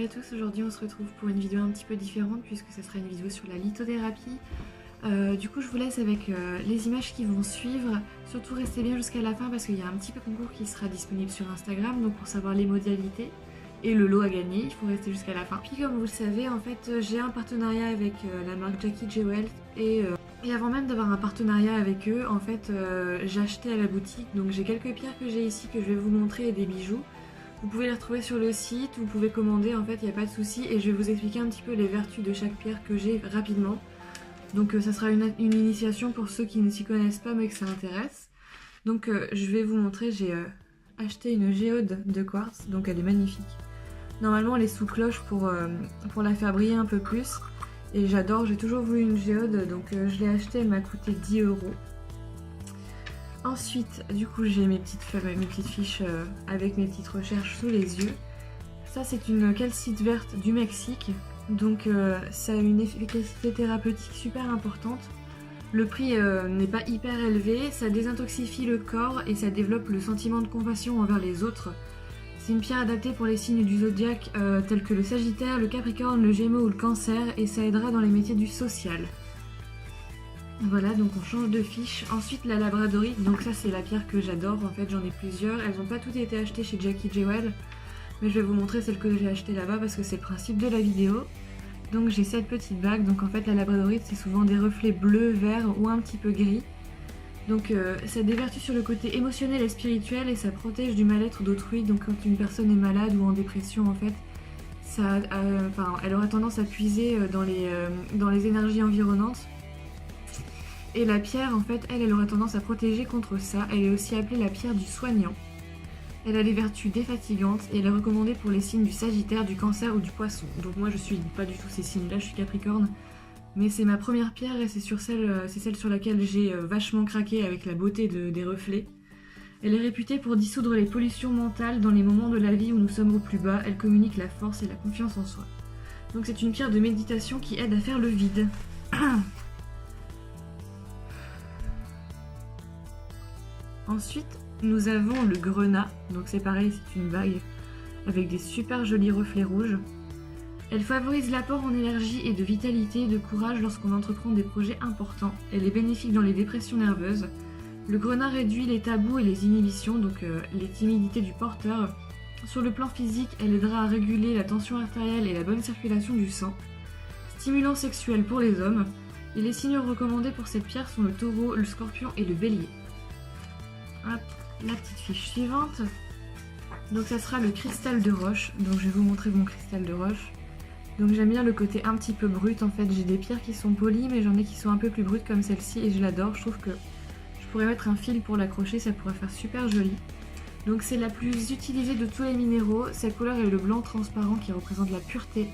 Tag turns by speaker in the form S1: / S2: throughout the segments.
S1: à tous, aujourd'hui on se retrouve pour une vidéo un petit peu différente puisque ça sera une vidéo sur la lithothérapie. Du coup je vous laisse avec les images qui vont suivre, surtout restez bien jusqu'à la fin parce qu'il y a un petit peu concours qui sera disponible sur Instagram, donc pour savoir les modalités et le lot à gagner, il faut rester jusqu'à la fin. Puis comme vous le savez, en fait j'ai un partenariat avec la marque Jackie J Wells et avant même d'avoir un partenariat avec eux, en fait j'ai acheté à la boutique, donc j'ai quelques pierres que j'ai ici que je vais vous montrer et des bijoux. Vous pouvez les retrouver sur le site, vous pouvez commander, en fait il n'y a pas de souci et je vais vous expliquer un petit peu les vertus de chaque pierre que j'ai rapidement. Donc ça sera une initiation pour ceux qui ne s'y connaissent pas mais que ça intéresse. Donc je vais vous montrer, j'ai acheté une géode de quartz, donc elle est magnifique. Normalement elle est sous cloche pour la faire briller un peu plus. Et j'adore, j'ai toujours voulu une géode, donc je l'ai achetée, elle m'a coûté 10 €. Ensuite, du coup, j'ai mes petites fiches avec mes petites recherches sous les yeux. Ça, c'est une calcite verte du Mexique. Donc, ça a une efficacité thérapeutique super importante. Le prix n'est pas hyper élevé. Ça désintoxifie le corps et ça développe le sentiment de compassion envers les autres. C'est une pierre adaptée pour les signes du zodiaque tels que le Sagittaire, le Capricorne, le Gémeaux ou le Cancer. Et ça aidera dans les métiers du social. Voilà, donc on change de fiche. Ensuite la labradorite, donc ça c'est la pierre que j'adore, en fait j'en ai plusieurs. Elles n'ont pas toutes été achetées chez Jackie J Wells, mais je vais vous montrer celle que j'ai achetée là-bas parce que c'est le principe de la vidéo. Donc j'ai cette petite bague, donc en fait la labradorite c'est souvent des reflets bleus, verts ou un petit peu gris. Donc ça a des vertus sur le côté émotionnel et spirituel et ça protège du mal-être d'autrui. Donc quand une personne est malade ou en dépression en fait, elle aura tendance à puiser dans les énergies environnantes. Et la pierre, en fait, elle aura tendance à protéger contre ça. Elle est aussi appelée la pierre du soignant. Elle a des vertus défatigantes et elle est recommandée pour les signes du Sagittaire, du Cancer ou du Poisson. Donc moi, je suis pas du tout ces signes-là, je suis Capricorne. Mais c'est ma première pierre et c'est celle sur laquelle j'ai vachement craqué avec la beauté des reflets. Elle est réputée pour dissoudre les pollutions mentales dans les moments de la vie où nous sommes au plus bas. Elle communique la force et la confiance en soi. Donc c'est une pierre de méditation qui aide à faire le vide. Ensuite, nous avons le grenat, donc c'est pareil, c'est une bague avec des super jolis reflets rouges. Elle favorise l'apport en énergie et de vitalité et de courage lorsqu'on entreprend des projets importants. Elle est bénéfique dans les dépressions nerveuses. Le grenat réduit les tabous et les inhibitions, donc les timidités du porteur. Sur le plan physique, elle aidera à réguler la tension artérielle et la bonne circulation du sang. Stimulant sexuel pour les hommes. Et les signes recommandés pour cette pierre sont le taureau, le scorpion et le bélier. Hop, la petite fiche suivante. Donc ça sera le cristal de roche. Donc je vais vous montrer mon cristal de roche. Donc j'aime bien le côté un petit peu brut. En fait j'ai des pierres qui sont polies mais j'en ai qui sont un peu plus brutes comme celle-ci et je l'adore. Je trouve que je pourrais mettre un fil pour l'accrocher, ça pourrait faire super joli. Donc c'est la plus utilisée de tous les minéraux. Sa couleur est le blanc transparent qui représente la pureté.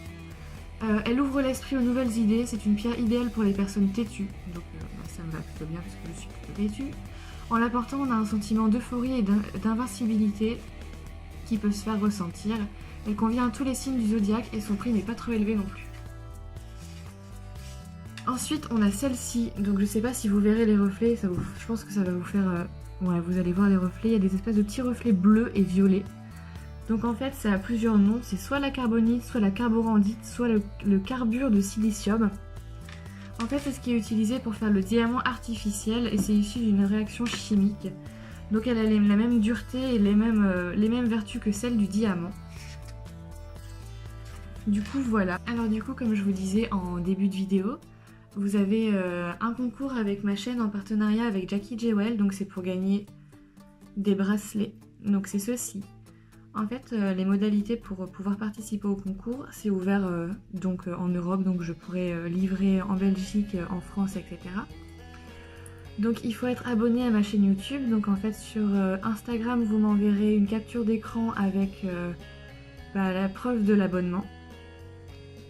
S1: Elle ouvre l'esprit aux nouvelles idées. C'est une pierre idéale pour les personnes têtues. Donc ça me va plutôt bien parce que je suis plutôt têtue. En la portant, on a un sentiment d'euphorie et d'invincibilité qui peut se faire ressentir. Elle convient à tous les signes du zodiaque et son prix n'est pas trop élevé non plus. Ensuite, on a celle-ci. Donc je sais pas si vous verrez les reflets, je pense que ça va vous faire... ouais, vous allez voir les reflets. Il y a des espèces de petits reflets bleus et violets. Donc en fait, ça a plusieurs noms. C'est soit la carbonite, soit la carborandite, soit le carbure de silicium. En fait, c'est ce qui est utilisé pour faire le diamant artificiel et c'est issu d'une réaction chimique. Donc elle a la même dureté et les mêmes vertus que celle du diamant. Du coup, voilà. Alors du coup, comme je vous disais en début de vidéo, vous avez un concours avec ma chaîne en partenariat avec Jackie J Wells. Donc c'est pour gagner des bracelets. Donc c'est ceci. En fait, les modalités pour pouvoir participer au concours, c'est ouvert en Europe, donc je pourrais livrer en Belgique, en France, etc. Donc il faut être abonné à ma chaîne YouTube. Donc en fait sur Instagram, vous m'enverrez une capture d'écran avec la preuve de l'abonnement.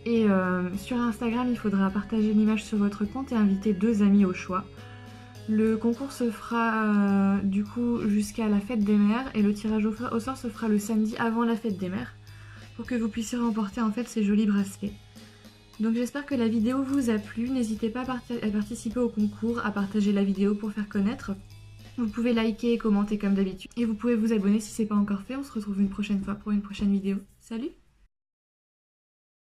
S1: Et sur Instagram, il faudra partager l'image sur votre compte et inviter 2 amis au choix. Le concours se fera du coup jusqu'à la fête des mères et le tirage au sort se fera le samedi avant la fête des mères pour que vous puissiez remporter en fait ces jolis bracelets. Donc j'espère que la vidéo vous a plu, n'hésitez pas à participer au concours, à partager la vidéo pour faire connaître. Vous pouvez liker et commenter comme d'habitude et vous pouvez vous abonner si ce n'est pas encore fait. On se retrouve une prochaine fois pour une prochaine vidéo. Salut!